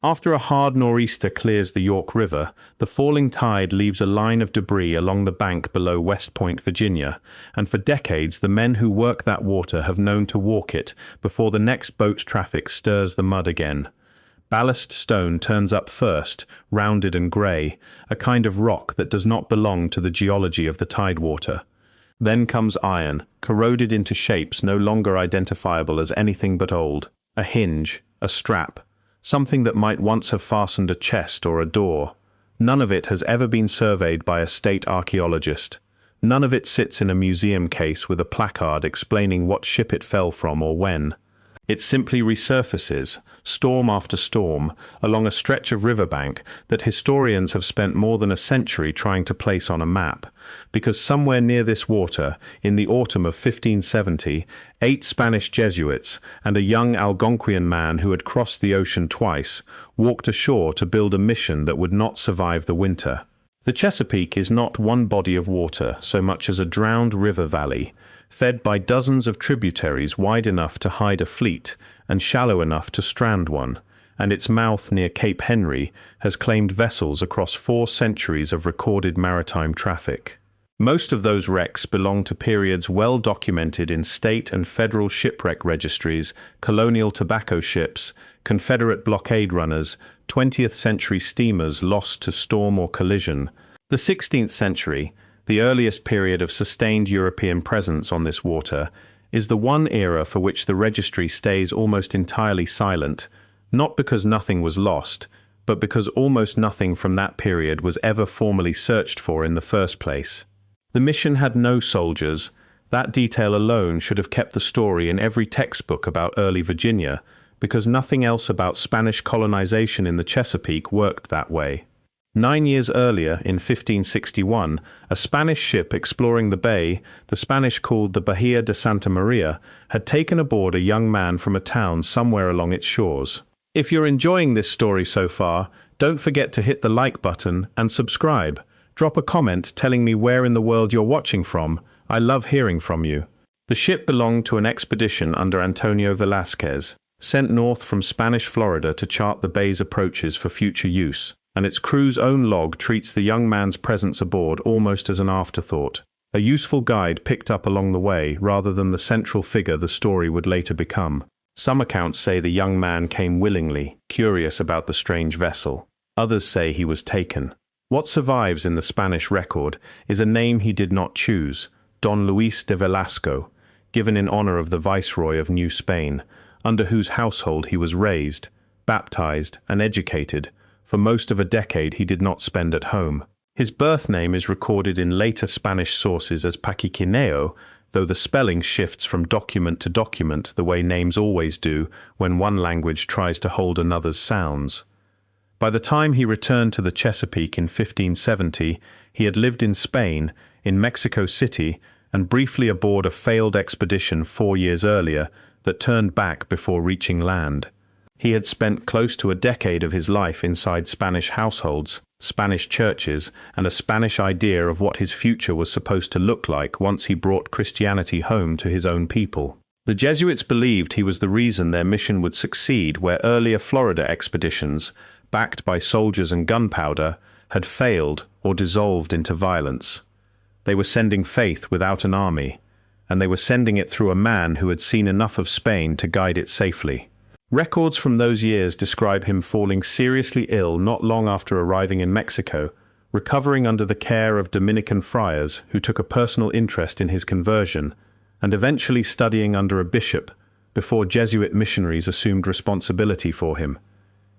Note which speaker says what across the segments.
Speaker 1: After a hard nor'easter clears the York River, the falling tide leaves a line of debris along the bank below West Point, Virginia, and for decades the men who work that water have known to walk it before the next boat traffic stirs the mud again. Ballast stone turns up first, rounded and grey, a kind of rock that does not belong to the geology of the Tidewater. Then comes iron, corroded into shapes no longer identifiable as anything but old. A hinge, a strap, something that might once have fastened a chest or a door. None of it has ever been surveyed by a state archaeologist. None of it sits in a museum case with a placard explaining what ship it fell from or when. It simply resurfaces, storm after storm, along a stretch of riverbank that historians have spent more than a century trying to place on a map, because somewhere near this water, in the autumn of 1570, 8 Spanish Jesuits and a young Algonquian man who had crossed the ocean twice walked ashore to build a mission that would not survive the winter. The Chesapeake is not one body of water so much as a drowned river valley, fed by dozens of tributaries wide enough to hide a fleet and shallow enough to strand one, and its mouth near Cape Henry has claimed vessels across 4 centuries of recorded maritime traffic. Most of those wrecks belong to periods well documented in state and federal shipwreck registries, colonial tobacco ships, Confederate blockade runners, 20th century steamers lost to storm or collision. The 16th century, the earliest period of sustained European presence on this water, is the one era for which the registry stays almost entirely silent, not because nothing was lost, but because almost nothing from that period was ever formally searched for in the first place. The mission had no soldiers. That detail alone should have kept the story in every textbook about early Virginia, because nothing else about Spanish colonization in the Chesapeake worked that way. 9 years earlier, in 1561, a Spanish ship exploring the bay, the Spanish called the Bahia de Santa Maria, had taken aboard a young man from a town somewhere along its shores. If you're enjoying this story so far, don't forget to hit the like button and subscribe. Drop a comment telling me where in the world you're watching from. I love hearing from you. The ship belonged to an expedition under Antonio Velázquez, sent north from Spanish Florida to chart the bay's approaches for future use, and its crew's own log treats the young man's presence aboard almost as an afterthought, a useful guide picked up along the way rather than the central figure the story would later become. Some accounts say the young man came willingly, curious about the strange vessel. Others say he was taken. What survives in the Spanish record is a name he did not choose, Don Luis de Velasco, given in honor of the Viceroy of New Spain, under whose household he was raised, baptized, and educated. For most of a decade he did not spend at home. His birth name is recorded in later Spanish sources as Paquiquineo, though the spelling shifts from document to document the way names always do when one language tries to hold another's sounds. By the time he returned to the Chesapeake in 1570, he had lived in Spain, in Mexico City, and briefly aboard a failed expedition 4 years earlier that turned back before reaching land. He had spent close to a decade of his life inside Spanish households, Spanish churches, and a Spanish idea of what his future was supposed to look like once he brought Christianity home to his own people. The Jesuits believed he was the reason their mission would succeed where earlier Florida expeditions, backed by soldiers and gunpowder, had failed or dissolved into violence. They were sending faith without an army, and they were sending it through a man who had seen enough of Spain to guide it safely. Records from those years describe him falling seriously ill not long after arriving in Mexico, recovering under the care of Dominican friars who took a personal interest in his conversion, and eventually studying under a bishop before Jesuit missionaries assumed responsibility for him.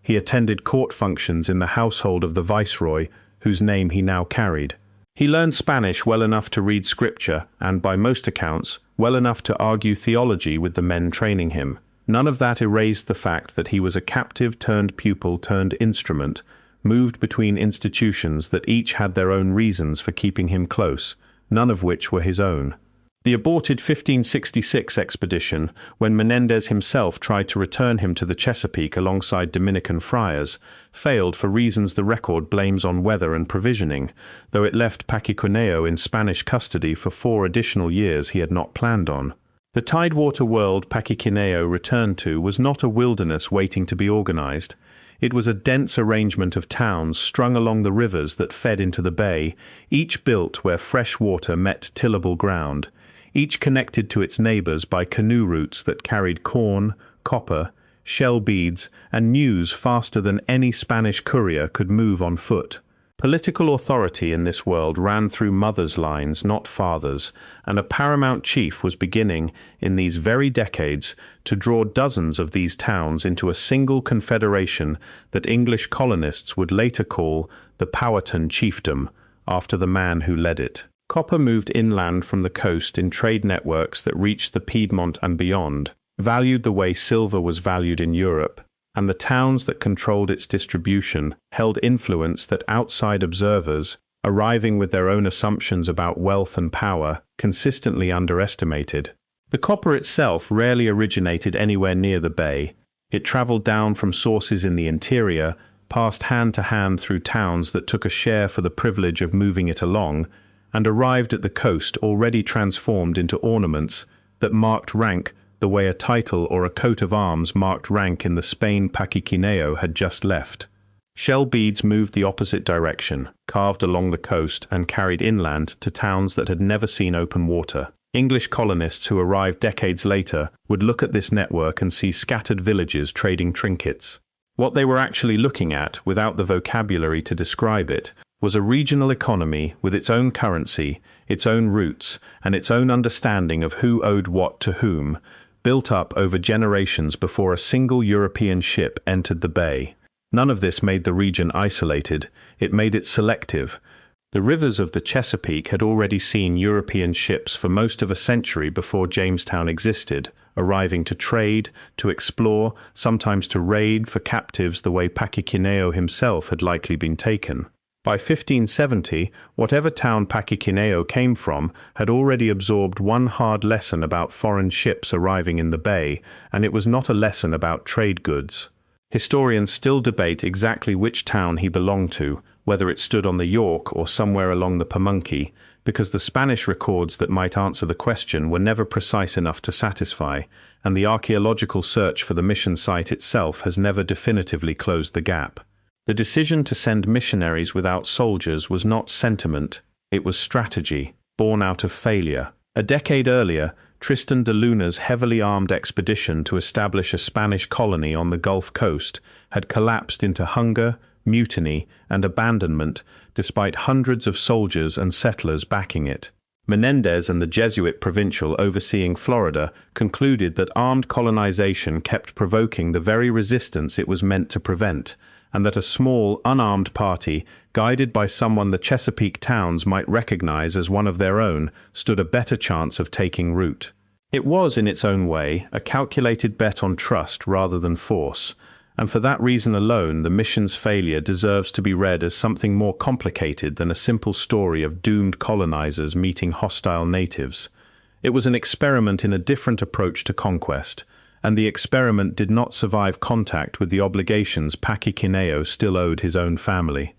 Speaker 1: He attended court functions in the household of the viceroy, whose name he now carried. He learned Spanish well enough to read scripture and, by most accounts, well enough to argue theology with the men training him. None of that erased the fact that he was a captive turned pupil turned instrument, moved between institutions that each had their own reasons for keeping him close, none of which were his own. The aborted 1566 expedition, when Menendez himself tried to return him to the Chesapeake alongside Dominican friars, failed for reasons the record blames on weather and provisioning, though it left Paquiquineo in Spanish custody for 4 additional years he had not planned on. The Tidewater world Paquiquineo returned to was not a wilderness waiting to be organized. It was a dense arrangement of towns strung along the rivers that fed into the bay, each built where fresh water met tillable ground, each connected to its neighbors by canoe routes that carried corn, copper, shell beads, and news faster than any Spanish courier could move on foot. Political authority in this world ran through mothers' lines, not fathers, and a paramount chief was beginning, in these very decades, to draw dozens of these towns into a single confederation that English colonists would later call the Powhatan chiefdom, after the man who led it. Copper moved inland from the coast in trade networks that reached the Piedmont and beyond, valued the way silver was valued in Europe, and the towns that controlled its distribution held influence that outside observers, arriving with their own assumptions about wealth and power, consistently underestimated. The copper itself rarely originated anywhere near the bay. It traveled down from sources in the interior, passed hand to hand through towns that took a share for the privilege of moving it along, and arrived at the coast already transformed into ornaments that marked rank the way a title or a coat of arms marked rank in the Spain Paquiquineo had just left. Shell beads moved the opposite direction, carved along the coast and carried inland to towns that had never seen open water. English colonists who arrived decades later would look at this network and see scattered villages trading trinkets. What they were actually looking at, without the vocabulary to describe it, was a regional economy with its own currency, its own roots, and its own understanding of who owed what to whom, built up over generations before a single European ship entered the bay. None of this made the region isolated, it made it selective. The rivers of the Chesapeake had already seen European ships for most of a century before Jamestown existed, arriving to trade, to explore, sometimes to raid for captives the way Paquiquineo himself had likely been taken. By 1570, whatever town Paquiquineo came from had already absorbed one hard lesson about foreign ships arriving in the bay, and it was not a lesson about trade goods. Historians still debate exactly which town he belonged to, whether it stood on the York or somewhere along the Pamunkey, because the Spanish records that might answer the question were never precise enough to satisfy, and the archaeological search for the mission site itself has never definitively closed the gap. The decision to send missionaries without soldiers was not sentiment, it was strategy, born out of failure. A decade earlier, Tristan de Luna's heavily armed expedition to establish a Spanish colony on the Gulf Coast had collapsed into hunger, mutiny, and abandonment, despite hundreds of soldiers and settlers backing it. Menendez and the Jesuit provincial overseeing Florida concluded that armed colonization kept provoking the very resistance it was meant to prevent, and that a small, unarmed party, guided by someone the Chesapeake towns might recognize as one of their own, stood a better chance of taking root. It was, in its own way, a calculated bet on trust rather than force, and for that reason alone the mission's failure deserves to be read as something more complicated than a simple story of doomed colonizers meeting hostile natives. It was an experiment in a different approach to conquest, and the experiment did not survive contact with the obligations Paquiquineo still owed his own family.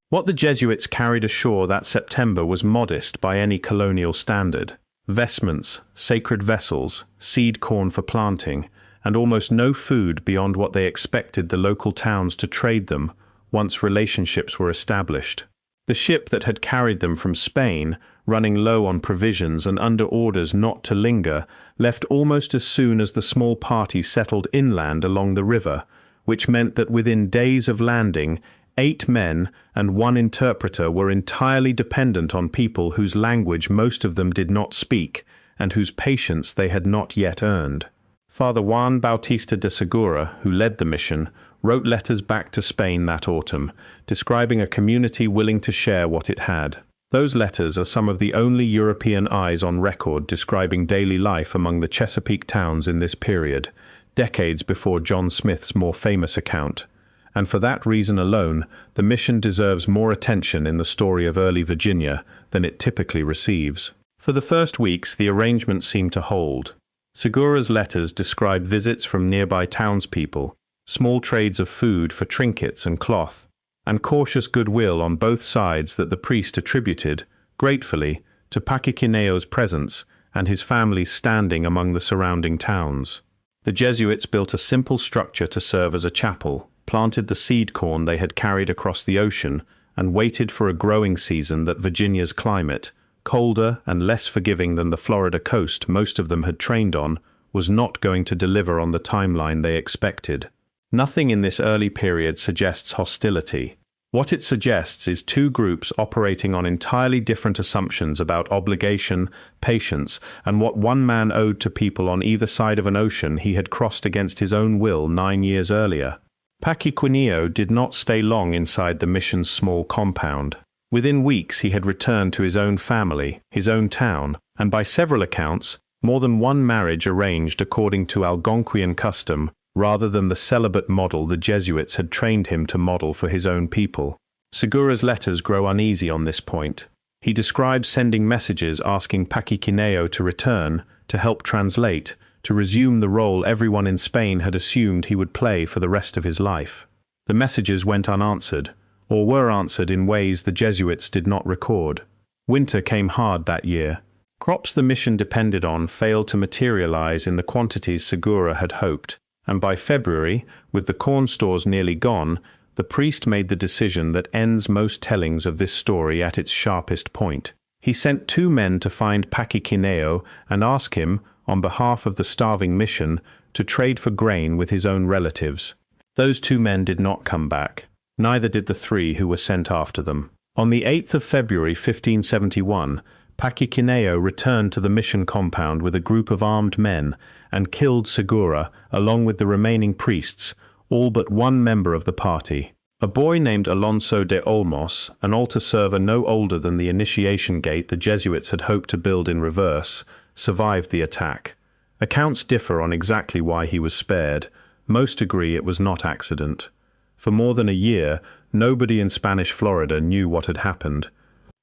Speaker 1: What the Jesuits carried ashore that September was modest by any colonial standard. Vestments, sacred vessels, seed corn for planting, and almost no food beyond what they expected the local towns to trade them once relationships were established. The ship that had carried them from Spain, running low on provisions and under orders not to linger, left almost as soon as the small party settled inland along the river, which meant that within days of landing, 8 men and 1 interpreter were entirely dependent on people whose language most of them did not speak and whose patience they had not yet earned. Father Juan Bautista de Segura, who led the mission, wrote letters back to Spain that autumn, describing a community willing to share what it had. Those letters are some of the only European eyes on record describing daily life among the Chesapeake towns in this period, decades before John Smith's more famous account. And for that reason alone, the mission deserves more attention in the story of early Virginia than it typically receives. For the first weeks, the arrangement seemed to hold. Segura's letters describe visits from nearby townspeople, small trades of food for trinkets and cloth, and cautious goodwill on both sides that the priest attributed, gratefully, to Paquiquineo's presence and his family's standing among the surrounding towns. The Jesuits built a simple structure to serve as a chapel, planted the seed corn they had carried across the ocean, and waited for a growing season that Virginia's climate, colder and less forgiving than the Florida coast most of them had trained on, was not going to deliver on the timeline they expected. Nothing in this early period suggests hostility. What it suggests is two groups operating on entirely different assumptions about obligation, patience, and what one man owed to people on either side of an ocean he had crossed against his own will 9 years earlier. Paquiquineo did not stay long inside the mission's small compound. Within weeks he had returned to his own family, his own town, and by several accounts, more than one marriage arranged according to Algonquian custom, rather than the celibate model the Jesuits had trained him to model for his own people. Segura's letters grow uneasy on this point. He describes sending messages asking Paquiquineo to return, to help translate, to resume the role everyone in Spain had assumed he would play for the rest of his life. The messages went unanswered, or were answered in ways the Jesuits did not record. Winter came hard that year. Crops the mission depended on failed to materialize in the quantities Segura had hoped, and by February, with the corn stores nearly gone, the priest made the decision that ends most tellings of this story at its sharpest point. He sent 2 men to find Paquiquineo and ask him, on behalf of the starving mission, to trade for grain with his own relatives. Those 2 men did not come back. Neither did the 3 who were sent after them. On the 8th of February 1571, Paquiquineo returned to the mission compound with a group of armed men and killed Segura along with the remaining priests, all but one member of the party. A boy named Alonso de Olmos, an altar server no older than the initiation gate the Jesuits had hoped to build in reverse, survived the attack. Accounts differ on exactly why he was spared. Most agree it was not accident. For more than a year, nobody in Spanish Florida knew what had happened.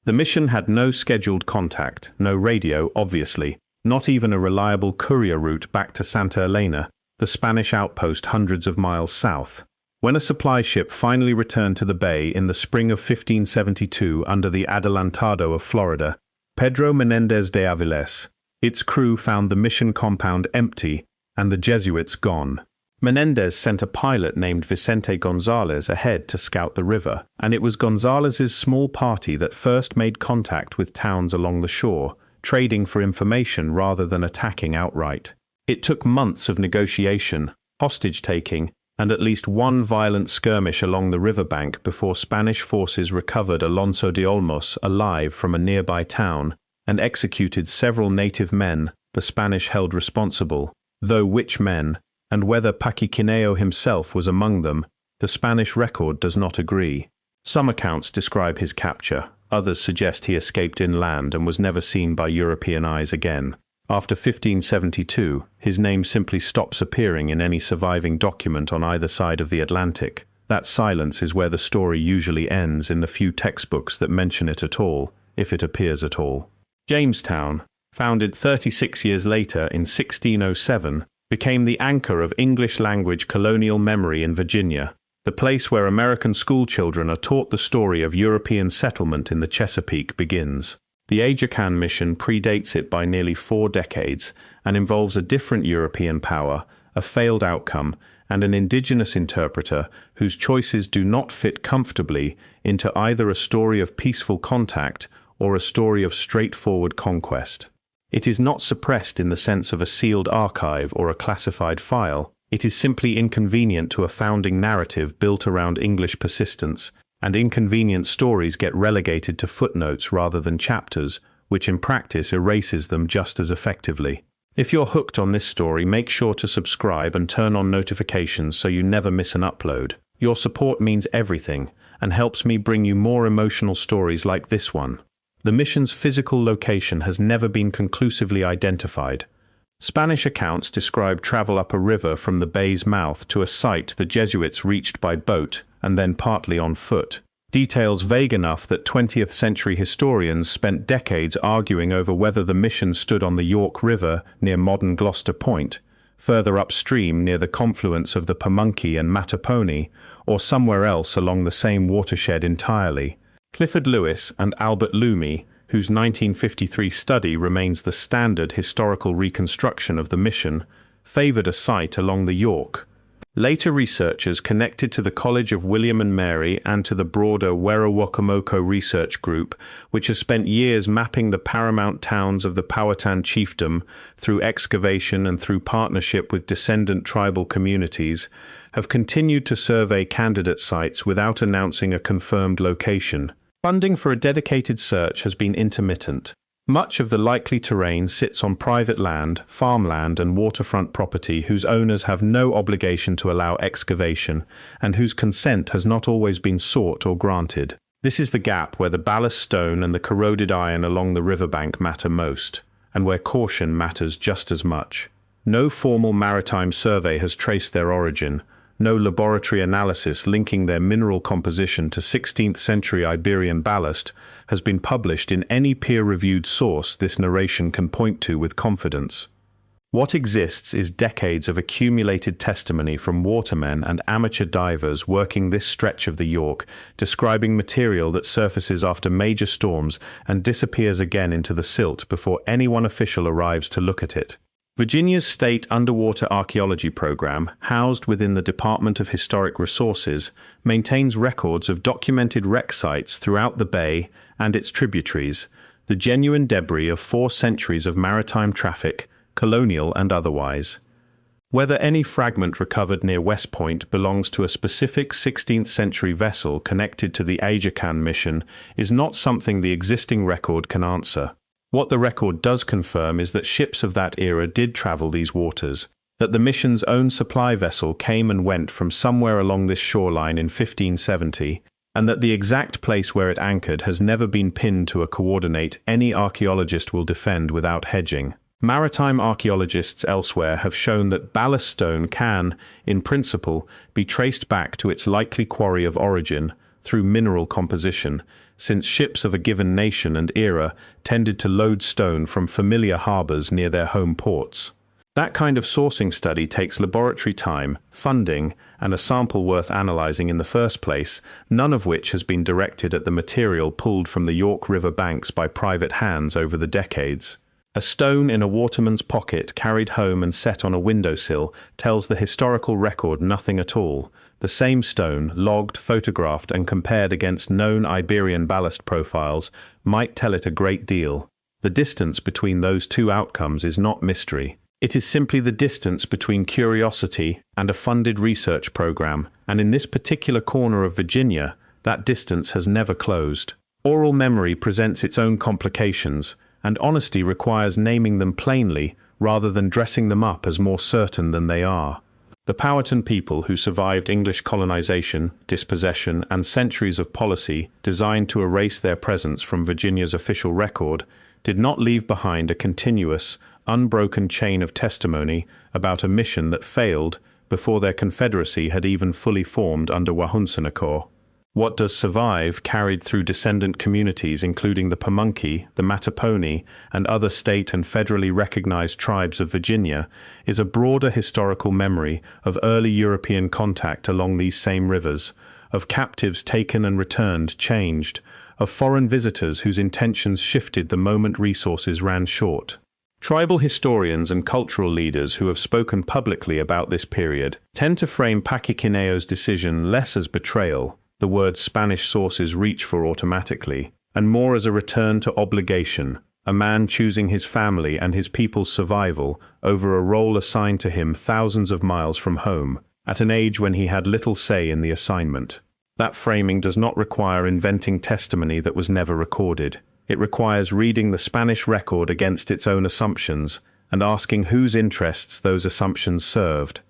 Speaker 1: The mission had no scheduled contact, no radio, obviously, not even a reliable courier route back to Santa Elena, the Spanish outpost hundreds of miles south. When a supply ship finally returned to the bay in the spring of 1572 under the Adelantado of Florida, Pedro Menendez de Aviles, its crew found the mission compound empty and the Jesuits gone. Menendez sent a pilot named Vicente Gonzalez ahead to scout the river, and it was Gonzalez's small party that first made contact with towns along the shore, trading for information rather than attacking outright. It took months of negotiation, hostage-taking, and at least one violent skirmish along the riverbank before Spanish forces recovered Alonso de Olmos alive from a nearby town and executed several native men the Spanish held responsible, though which men, and whether Paquiquineo himself was among them, the Spanish record does not agree. Some accounts describe his capture, others suggest he escaped inland and was never seen by European eyes again. After 1572, his name simply stops appearing in any surviving document on either side of the Atlantic. That silence is where the story usually ends in the few textbooks that mention it at all, if it appears at all. Jamestown, founded 36 years later in 1607, became the anchor of English-language colonial memory in Virginia, the place where American schoolchildren are taught the story of European settlement in the Chesapeake begins. The Ajacan mission predates it by nearly 4 decades and involves a different European power, a failed outcome, and an indigenous interpreter whose choices do not fit comfortably into either a story of peaceful contact or a story of straightforward conquest. It is not suppressed in the sense of a sealed archive or a classified file. It is simply inconvenient to a founding narrative built around English persistence, and inconvenient stories get relegated to footnotes rather than chapters, which in practice erases them just as effectively. If you're hooked on this story, make sure to subscribe and turn on notifications so you never miss an upload. Your support means everything and helps me bring you more emotional stories like this one. The mission's physical location has never been conclusively identified. Spanish accounts describe travel up a river from the bay's mouth to a site the Jesuits reached by boat and then partly on foot. Details vague enough that 20th century historians spent decades arguing over whether the mission stood on the York River near modern Gloucester Point, further upstream near the confluence of the Pamunkey and Mattaponi, or somewhere else along the same watershed entirely. Clifford Lewis and Albert Loomy, whose 1953 study remains the standard historical reconstruction of the mission, favoured a site along the York. Later researchers connected to the College of William and Mary and to the broader Werowokomoko research group, which has spent years mapping the paramount towns of the Powhatan chiefdom through excavation and through partnership with descendant tribal communities, have continued to survey candidate sites without announcing a confirmed location. Funding for a dedicated search has been intermittent. Much of the likely terrain sits on private land, farmland and waterfront property whose owners have no obligation to allow excavation and whose consent has not always been sought or granted. This is the gap where the ballast stone and the corroded iron along the riverbank matter most, and where caution matters just as much. No formal maritime survey has traced their origin, no laboratory analysis linking their mineral composition to 16th century Iberian ballast has been published in any peer-reviewed source this narration can point to with confidence. What exists is decades of accumulated testimony from watermen and amateur divers working this stretch of the York, describing material that surfaces after major storms and disappears again into the silt before anyone official arrives to look at it. Virginia's state underwater archaeology program, housed within the Department of Historic Resources, maintains records of documented wreck sites throughout the bay and its tributaries, the genuine debris of 4 centuries of maritime traffic, colonial and otherwise. Whether any fragment recovered near West Point belongs to a specific 16th century vessel connected to the Ajacan mission is not something the existing record can answer. What the record does confirm is that ships of that era did travel these waters, that the mission's own supply vessel came and went from somewhere along this shoreline in 1570, and that the exact place where it anchored has never been pinned to a coordinate any archaeologist will defend without hedging. Maritime archaeologists elsewhere have shown that ballast stone can, in principle, be traced back to its likely quarry of origin through mineral composition, since ships of a given nation and era tended to load stone from familiar harbors near their home ports. That kind of sourcing study takes laboratory time, funding, and a sample worth analyzing in the first place, none of which has been directed at the material pulled from the York River banks by private hands over the decades. A stone in a waterman's pocket carried home and set on a windowsill tells the historical record nothing at all. The same stone, logged, photographed, and compared against known Iberian ballast profiles, might tell it a great deal. The distance between those two outcomes is not mystery. It is simply the distance between curiosity and a funded research program, and in this particular corner of Virginia, that distance has never closed. Oral memory presents its own complications, and honesty requires naming them plainly rather than dressing them up as more certain than they are. The Powhatan people who survived English colonization, dispossession, and centuries of policy designed to erase their presence from Virginia's official record did not leave behind a continuous, unbroken chain of testimony about a mission that failed before their confederacy had even fully formed under Wahunsonacore. What does survive, carried through descendant communities including the Pamunkey, the Mattaponi, and other state and federally recognized tribes of Virginia, is a broader historical memory of early European contact along these same rivers, of captives taken and returned changed, of foreign visitors whose intentions shifted the moment resources ran short. Tribal historians and cultural leaders who have spoken publicly about this period tend to frame Paquiquineo's decision less as betrayal, the word Spanish sources reach for automatically, and more as a return to obligation, a man choosing his family and his people's survival over a role assigned to him thousands of miles from home, at an age when he had little say in the assignment. That framing does not require inventing testimony that was never recorded. It requires reading the Spanish record against its own assumptions and asking whose interests those assumptions served.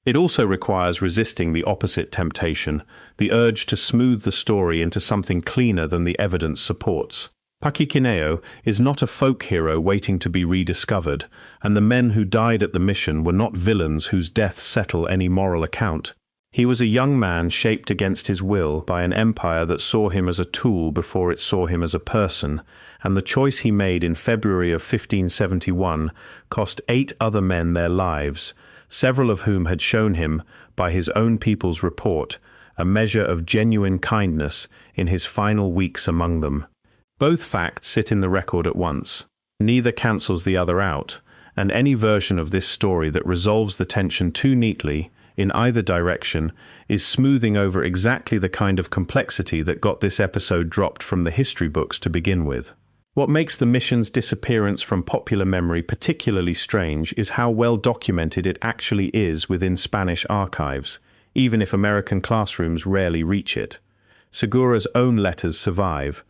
Speaker 1: It also requires resisting the opposite temptation, the urge to smooth the story into something cleaner than the evidence supports. Paquiquineo is not a folk hero waiting to be rediscovered, and the men who died at the mission were not villains whose deaths settle any moral account. He was a young man shaped against his will by an empire that saw him as a tool before it saw him as a person, and the choice he made in February of 1571 cost 8 other men their lives, several of whom had shown him, by his own people's report, a measure of genuine kindness in his final weeks among them. Both facts sit in the record at once. Neither cancels the other out, and any version of this story that resolves the tension too neatly in either direction, is smoothing over exactly the kind of complexity that got this episode dropped from the history books to begin with. What makes the mission's disappearance from popular memory particularly strange is how well documented it actually is within Spanish archives, even if American classrooms rarely reach it. Segura's own letters survive.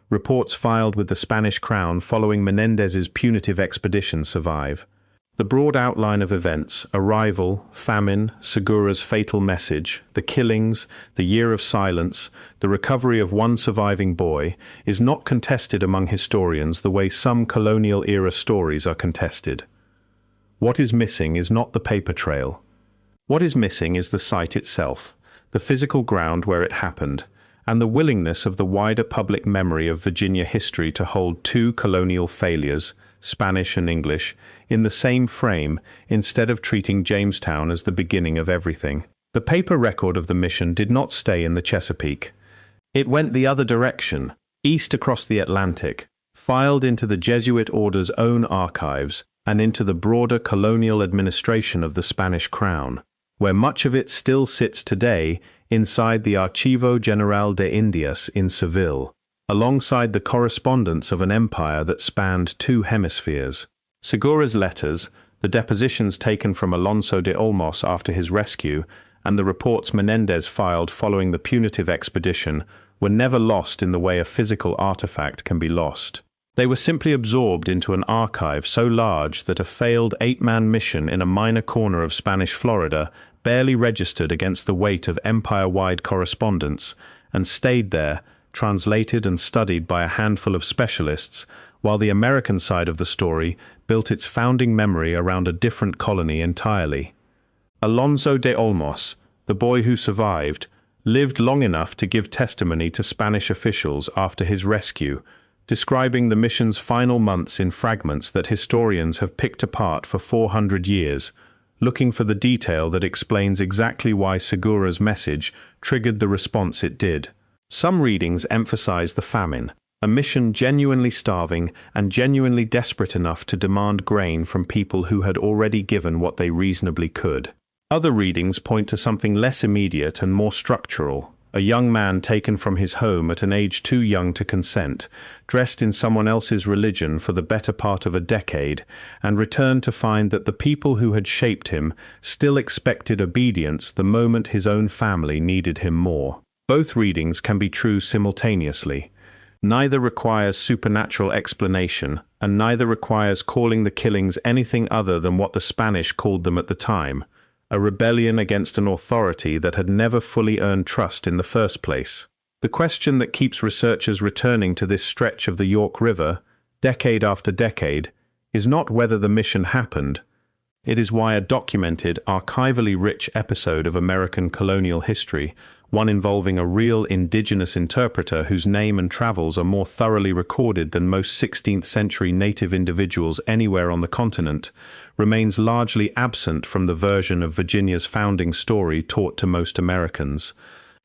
Speaker 1: Reports filed with the Spanish crown following Menendez's punitive expedition survive. The broad outline of events, arrival, famine, Segura's fatal message, the killings, the year of silence, the recovery of one surviving boy, is not contested among historians the way some colonial-era stories are contested. What is missing is not the paper trail. What is missing is the site itself, the physical ground where it happened, and the willingness of the wider public memory of Virginia history to hold two colonial failures, Spanish and English, in the same frame instead of treating Jamestown as the beginning of everything. The paper record of the mission did not stay in the Chesapeake. It went the other direction, east across the Atlantic, filed into the Jesuit order's own archives and into the broader colonial administration of the Spanish crown, where much of it still sits today inside the Archivo General de Indias in Seville, alongside the correspondence of an empire that spanned two hemispheres. Segura's letters, the depositions taken from Alonso de Olmos after his rescue, and the reports Menendez filed following the punitive expedition were never lost in the way a physical artifact can be lost. They were simply absorbed into an archive so large that a failed 8-man mission in a minor corner of Spanish Florida barely registered against the weight of empire-wide correspondence and stayed there, translated and studied by a handful of specialists, while the American side of the story built its founding memory around a different colony entirely. Alonso de Olmos, the boy who survived, lived long enough to give testimony to Spanish officials after his rescue, describing the mission's final months in fragments that historians have picked apart for 400 years, looking for the detail that explains exactly why Segura's message triggered the response it did. Some readings emphasize the famine, a mission genuinely starving and genuinely desperate enough to demand grain from people who had already given what they reasonably could. Other readings point to something less immediate and more structural, a young man taken from his home at an age too young to consent, dressed in someone else's religion for the better part of a decade, and returned to find that the people who had shaped him still expected obedience the moment his own family needed him more. Both readings can be true simultaneously. Neither requires supernatural explanation, and neither requires calling the killings anything other than what the Spanish called them at the time, a rebellion against an authority that had never fully earned trust in the first place. The question that keeps researchers returning to this stretch of the York River, decade after decade, is not whether the mission happened. It is why a documented, archivally rich episode of American colonial history, one involving a real indigenous interpreter whose name and travels are more thoroughly recorded than most 16th-century native individuals anywhere on the continent, remains largely absent from the version of Virginia's founding story taught to most Americans.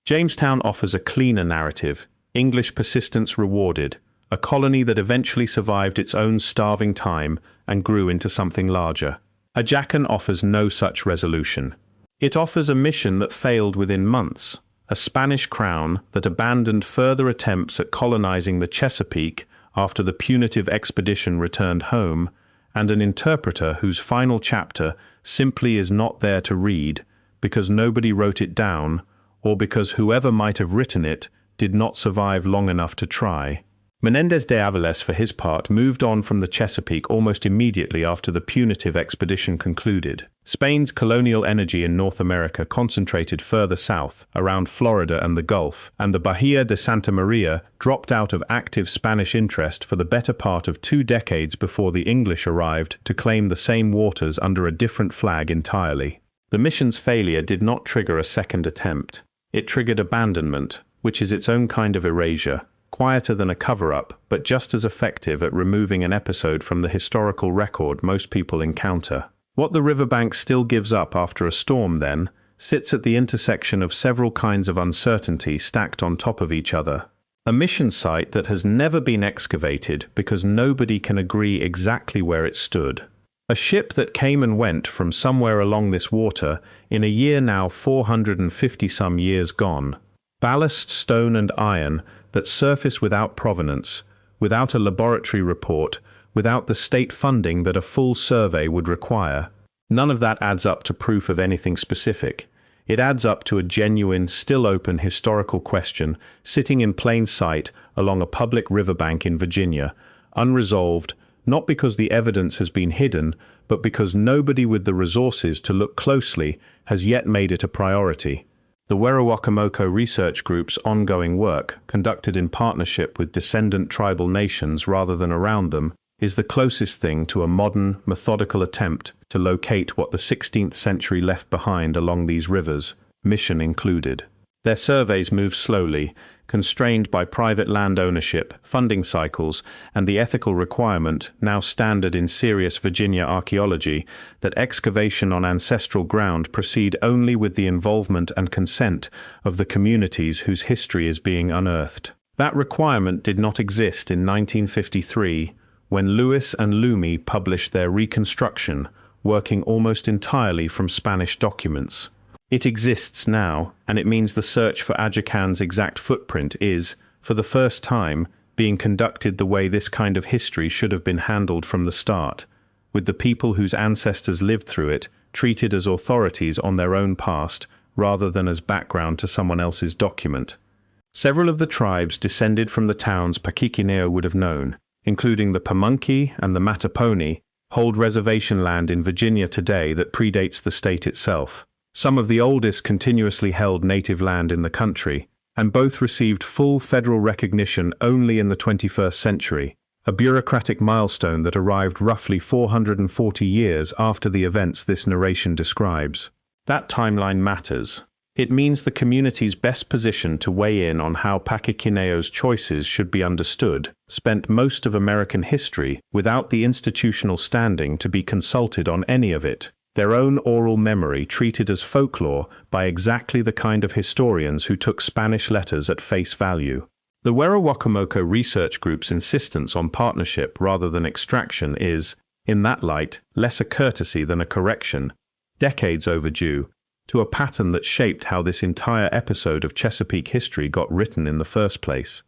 Speaker 1: Jamestown offers a cleaner narrative, English persistence rewarded, a colony that eventually survived its own starving time and grew into something larger. Ajacan offers no such resolution. It offers a mission that failed within months, a Spanish crown that abandoned further attempts at colonizing the Chesapeake after the punitive expedition returned home, and an interpreter whose final chapter simply is not there to read because nobody wrote it down, or because whoever might have written it did not survive long enough to try. Menendez de Avilés, for his part, moved on from the Chesapeake almost immediately after the punitive expedition concluded. Spain's colonial energy in North America concentrated further south, around Florida and the Gulf, and the Bahia de Santa Maria dropped out of active Spanish interest for the better part of 2 decades before the English arrived to claim the same waters under a different flag entirely. The mission's failure did not trigger a second attempt. It triggered abandonment, which is its own kind of erasure, quieter than a cover-up, but just as effective at removing an episode from the historical record most people encounter. What the Riverbank still gives up after a storm, then, sits at the intersection of several kinds of uncertainty stacked on top of each other. A mission site that has never been excavated because nobody can agree exactly where it stood. A ship that came and went from somewhere along this water in a year now 450 some years gone. Ballast, stone and iron that surface without provenance, without a laboratory report, without the state funding that a full survey would require. None of that adds up to proof of anything specific. It adds up to a genuine, still open historical question sitting in plain sight along a public riverbank in Virginia, unresolved, not because the evidence has been hidden, but because nobody with the resources to look closely has yet made it a priority. The Werowocomoco Research Group's ongoing work, conducted in partnership with descendant tribal nations rather than around them, is the closest thing to a modern, methodical attempt to locate what the 16th century left behind along these rivers, mission included. Their surveys move slowly, constrained by private land ownership, funding cycles, and the ethical requirement, now standard in serious Virginia archaeology, that excavation on ancestral ground proceed only with the involvement and consent of the communities whose history is being unearthed. That requirement did not exist in 1953, when Lewis and Loomy published their reconstruction, working almost entirely from Spanish documents. It exists now, and it means the search for Ajacan's exact footprint is, for the first time, being conducted the way this kind of history should have been handled from the start, with the people whose ancestors lived through it treated as authorities on their own past rather than as background to someone else's document. Several of the tribes descended from the towns Paquiquineo would have known, including the Pamunkey and the Mattaponi, hold reservation land in Virginia today that predates the state itself. Some of the oldest continuously held native land in the country, and both received full federal recognition only in the 21st century, a bureaucratic milestone that arrived roughly 440 years after the events this narration describes. That timeline matters. It means the communities best positioned to weigh in on how Paquiquineo's choices should be understood spent most of American history without the institutional standing to be consulted on any of it. Their own oral memory treated as folklore by exactly the kind of historians who took Spanish letters at face value. The Werowocomoco Research Group's insistence on partnership rather than extraction is, in that light, less a courtesy than a correction, decades overdue, to a pattern that shaped how this entire episode of Chesapeake history got written in the first place.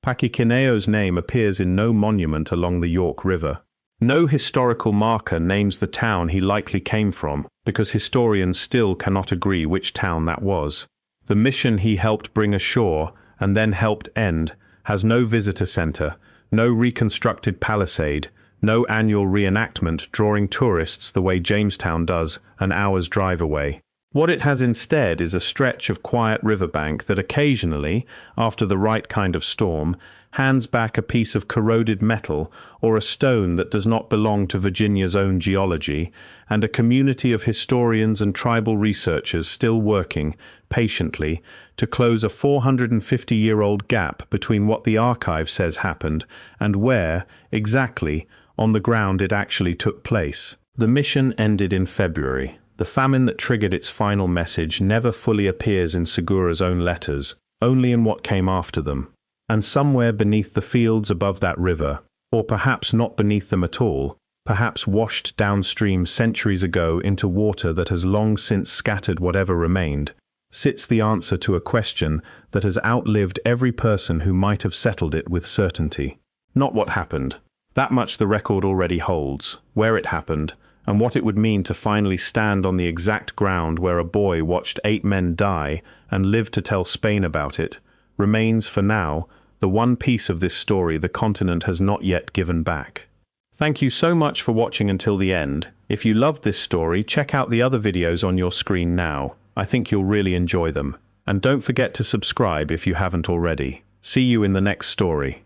Speaker 1: Paquiquineo's name appears in no monument along the York River. No historical marker names the town he likely came from, because historians still cannot agree which town that was. The mission he helped bring ashore, and then helped end, has no visitor center, no reconstructed palisade, no annual reenactment drawing tourists the way Jamestown does, an hour's drive away. What it has instead is a stretch of quiet riverbank that occasionally, after the right kind of storm, hands back a piece of corroded metal or a stone that does not belong to Virginia's own geology, and a community of historians and tribal researchers still working, patiently, to close a 450-year-old gap between what the archive says happened and where, exactly, on the ground it actually took place. The mission ended in February. The famine that triggered its final message never fully appears in Segura's own letters, only in what came after them. And somewhere beneath the fields above that river, or perhaps not beneath them at all, perhaps washed downstream centuries ago into water that has long since scattered whatever remained, sits the answer to a question that has outlived every person who might have settled it with certainty. Not what happened. That much the record already holds, where it happened, and what it would mean to finally stand on the exact ground where a boy watched 8 men die and lived to tell Spain about it, remains, for now, the one piece of this story the continent has not yet given back. Thank you so much for watching until the end. If you loved this story, check out the other videos on your screen now. I think you'll really enjoy them. And don't forget to subscribe if you haven't already. See you in the next story.